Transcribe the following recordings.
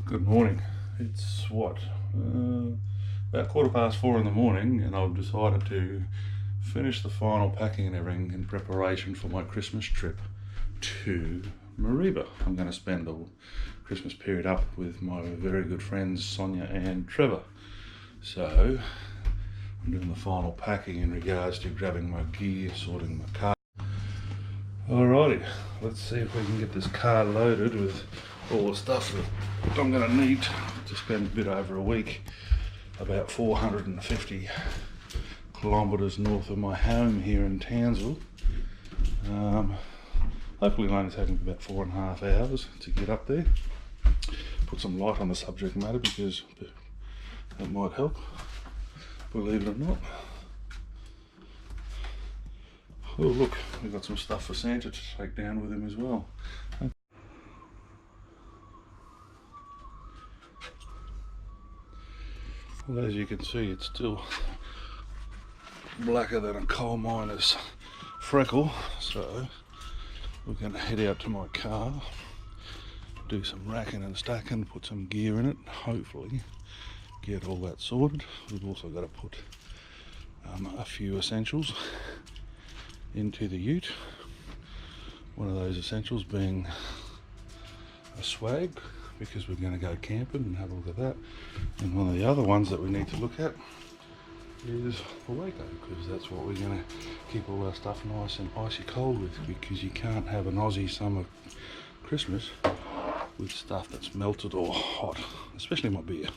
Good morning. It's what? About 4:15 in the morning, and I've decided to finish the final packing and everything in preparation for my Christmas trip to Mareeba. I'm going to spend the Christmas period up with my very good friends Sonia and Trevor. So I'm doing the final packing in regards to grabbing my gear, sorting my car. Alrighty, let's see if we can get this car loaded with all the stuff that I'm going to need to spend a bit over a week, about 450 kilometres north of my home here in Townsville. Hopefully it'll only take me about 4.5 hours to get up there. Put some light on the subject matter because that might help, believe it or not. Oh look, we've got some stuff for Santa to take down with him as well. Well, as you can see, it's still blacker than a coal miner's freckle, so we're going to head out to my car, do some racking and stacking, put some gear in it, hopefully get all that sorted. We've also got to put a few essentials into the ute. One of those essentials being a swag, because we're going to go camping and have a look at that. And one of the other ones that we need to look at is the Waco, because that's what we're going to keep all our stuff nice and icy cold with, because you can't have an Aussie summer Christmas with stuff that's melted or hot, especially my beer.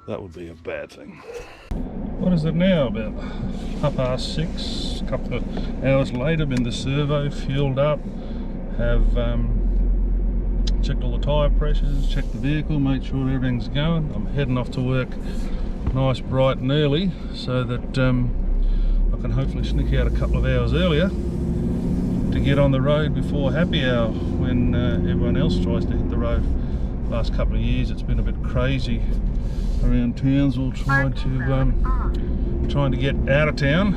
That would be a bad thing. What is it now? About 6:30, a couple of hours later, been the servo, fueled up, have checked all the tyre pressures, checked the vehicle, made sure everything's going. I'm heading off to work nice, bright and early, so that I can hopefully sneak out a couple of hours earlier to get on the road before happy hour, when everyone else tries to hit the road. Last couple of years it's been a bit crazy around Townsville trying to get out of town,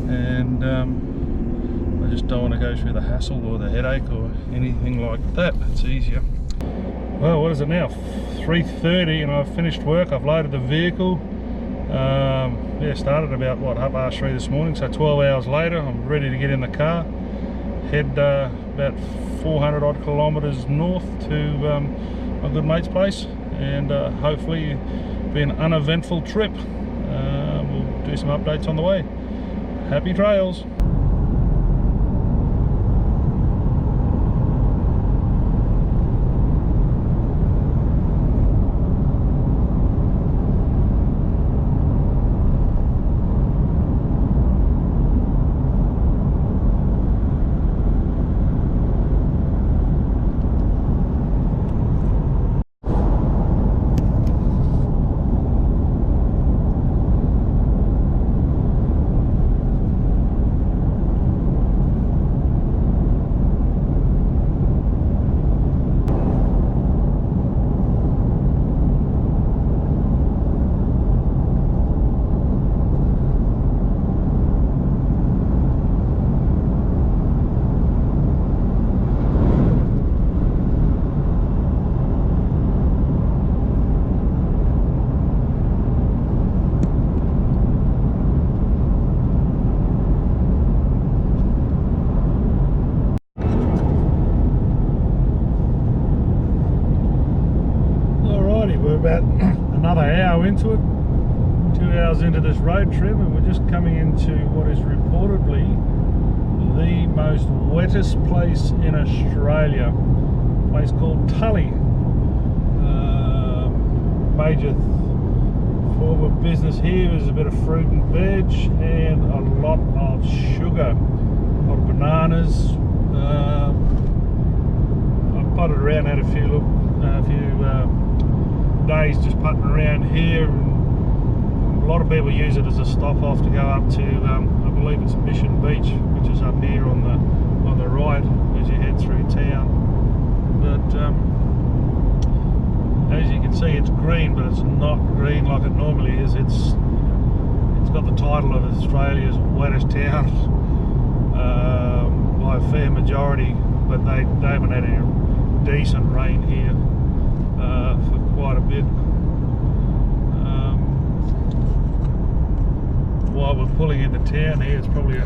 and I just don't want to go through the hassle or the headache or anything like that. It's easier. Well, what is it now? 3:30, and I've finished work. I've loaded the vehicle. Yeah, started about what, 3:30 this morning, so 12 hours later I'm ready to get in the car, head about 400 odd kilometres north to my good mate's place, and hopefully be an uneventful trip. We'll do some updates on the way. Happy trails. About another hour into it, 2 hours into this road trip, and we're just coming into what is reportedly the most wettest place in Australia, a place called Tully. Major form of business here is a bit of fruit and veg and a lot of sugar, a lot of bananas. I potted around, had a few days just putting around here. A lot of people use it as a stop off to go up to I believe it's Mission Beach, which is up here on the right as you head through town. But as you can see, it's green, but it's not green like it normally is. It's got the title of Australia's wettest town by a fair majority, but they haven't had any decent rain here. for quite a bit. While we're pulling into town here, it's probably a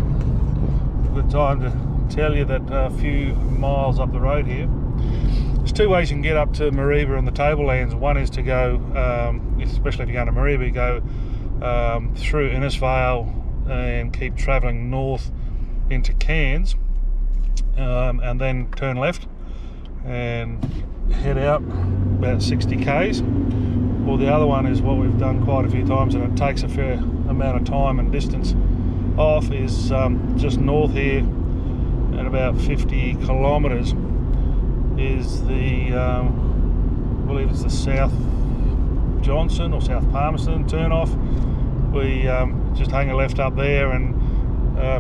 good time to tell you that a few miles up the road here, there's two ways you can get up to Mareeba and the tablelands. One is to go, especially if you're going to Mareeba, you go through Innisfail and keep travelling north into Cairns, and then turn left and head out about 60 k's. Or the other one is what we've done quite a few times, and it takes a fair amount of time and distance off, is just north here at about 50 kilometres is the I believe it's the South Johnson or South Palmerston turn off. We just hang a left up there and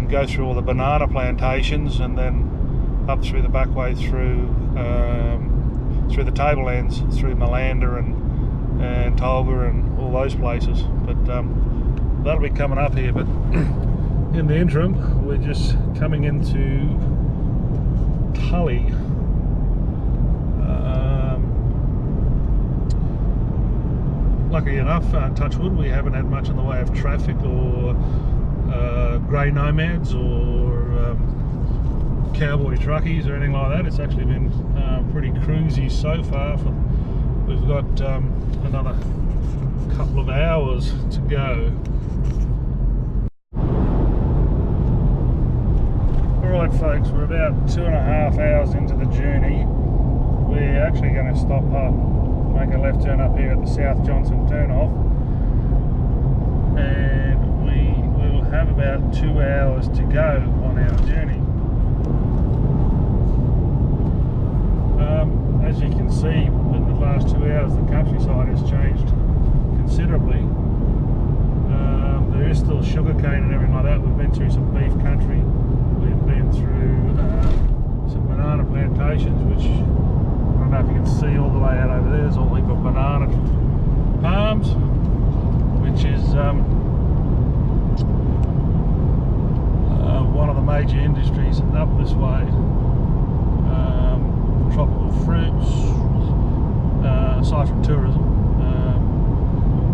go through all the banana plantations, and then up through the back way through the tablelands, through Malanda and Tolga and all those places. But that'll be coming up here. But in the interim, we're just coming into Tully. Lucky enough, touch wood, we haven't had much in the way of traffic or grey nomads or cowboy truckies or anything like that. It's actually been pretty cruisy so far. We've got another couple of hours to go. Alright folks, we're about 2.5 hours into the journey. We're actually going to stop up, make a left turn up here at the South Johnson turn off, and we will have about 2 hours to go on our journey. As you can see, in the last 2 hours the countryside has changed considerably. There is still sugarcane and everything like that. We've been through some beef country, we've been through some banana plantations, which I don't know if you can see all the way out over there. There's all a heap of banana palms, which is one of the major industries up this way. Tropical fruits, aside from tourism,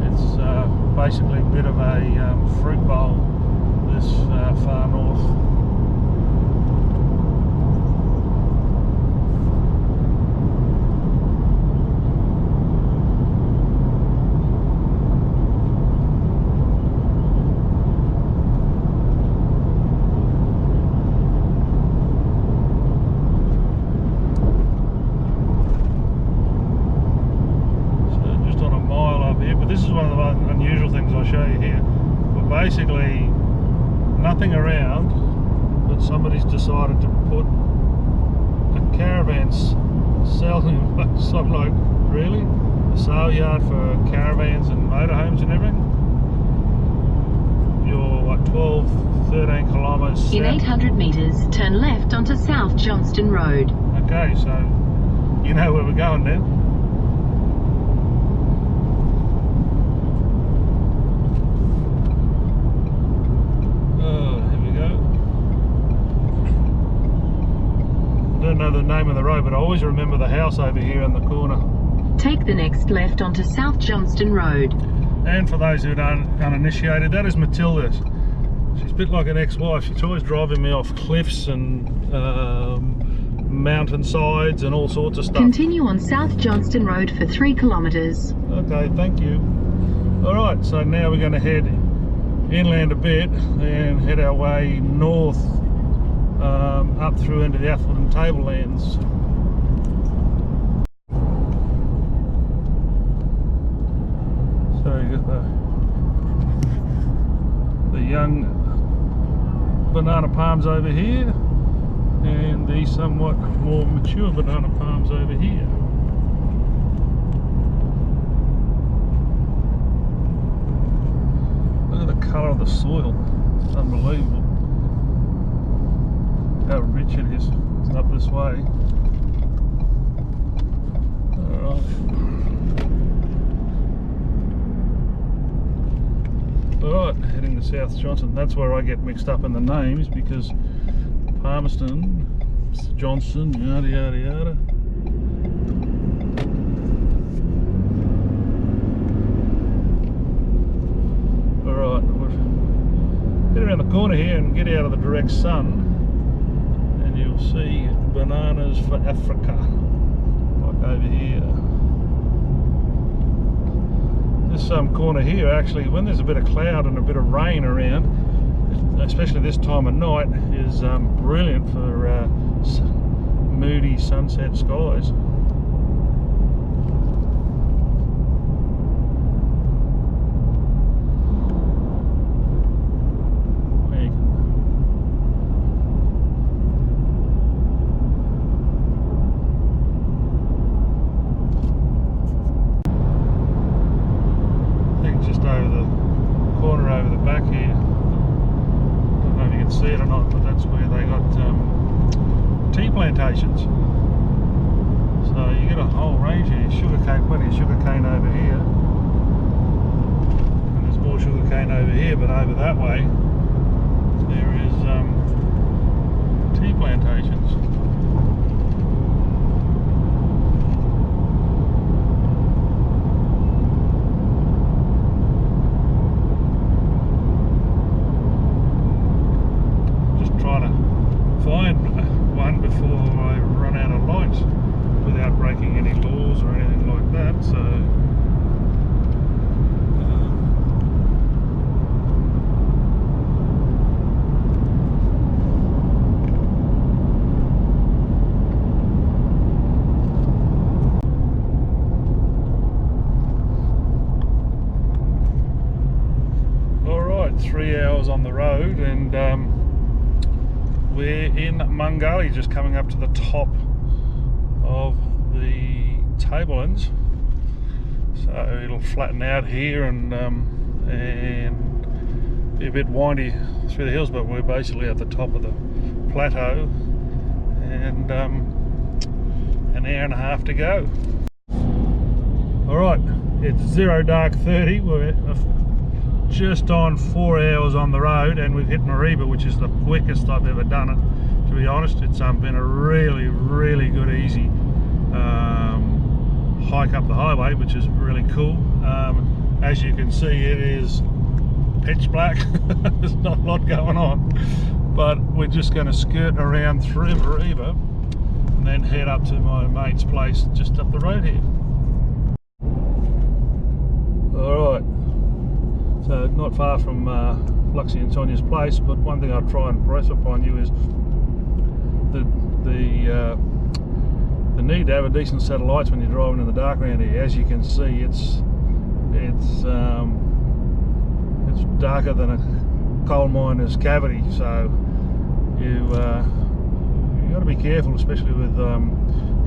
it's basically a bit of a fruit bowl this far north. This is one of the unusual things I'll show you here. But basically, nothing around, but somebody's decided to put a caravan selling, something like, really? A sale yard for caravans and motorhomes and everything? You're like 12, 13 kilometres south. In 800 metres, turn left onto South Johnston Road. Okay, so you know where we're going now. I don't know the name of the road, but I always remember the house over here in the corner. Take the next left onto South Johnston Road. And for those who aren't uninitiated, that is Matilda. She's a bit like an ex-wife. She's always driving me off cliffs and mountain sides and all sorts of stuff. Continue on South Johnston Road for 3 kilometres. Okay, thank you. Alright, so now we're going to head inland a bit and head our way north, up through into the Atherton Tablelands. So you got the young banana palms over here, and the somewhat more mature banana palms over here. Look at the colour of the soil, it's unbelievable how rich it is up this way. Alright, heading to South Johnson. That's where I get mixed up in the names, because Palmerston, Johnson, yada yada yada. around the corner here and get out of the direct sun, and you'll see bananas for Africa, like over here. This corner here, actually, when there's a bit of cloud and a bit of rain around, especially this time of night, is brilliant for moody sunset skies. Just over the corner over the back here, I don't know if you can see it or not, but that's where they got tea plantations. So you get a whole range here. Sugarcane, plenty of sugarcane over here, and there's more sugarcane over here, but over that way there is tea plantations. Find one before I run out of light without breaking any laws or anything like that. So all right, 3 hours on the road, and we're in Mungali, just coming up to the top of the tablelands. So it'll flatten out here and be a bit windy through the hills, but we're basically at the top of the plateau, and an hour and a half to go. Alright, it's 0 dark 30. We're just on 4 hours on the road, and we've hit Mareeba, which is the quickest I've ever done it, to be honest. It's been a really good, easy hike up the highway, which is really cool. As you can see, it is pitch black. There's not a lot going on, but we're just going to skirt around through Mareeba and then head up to my mate's place just up the road here. Alright, so not far from Fluxy and Sonia's place, but one thing I'll try and press upon you is the need to have a decent set of lights when you're driving in the dark around here. As you can see, it's darker than a coal miner's cavity, so you got to be careful, especially with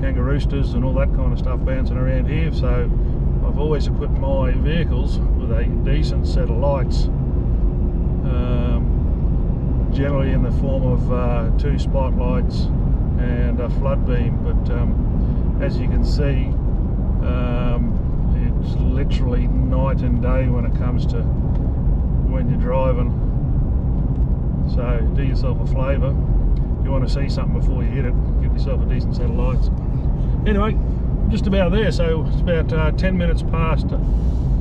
kangaroosters and all that kind of stuff bouncing around here. So I've always equipped my vehicles with a decent set of lights, generally in the form of 2 spotlights and a flood beam, but as you can see, it's literally night and day when it comes to when you're driving. So do yourself a favour. If you want to see something before you hit it, get yourself a decent set of lights. Anyway, just about there, so it's about 10 minutes past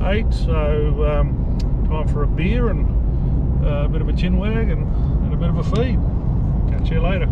8, so time for a beer and a bit of a chin wag and a bit of a feed. Catch you later.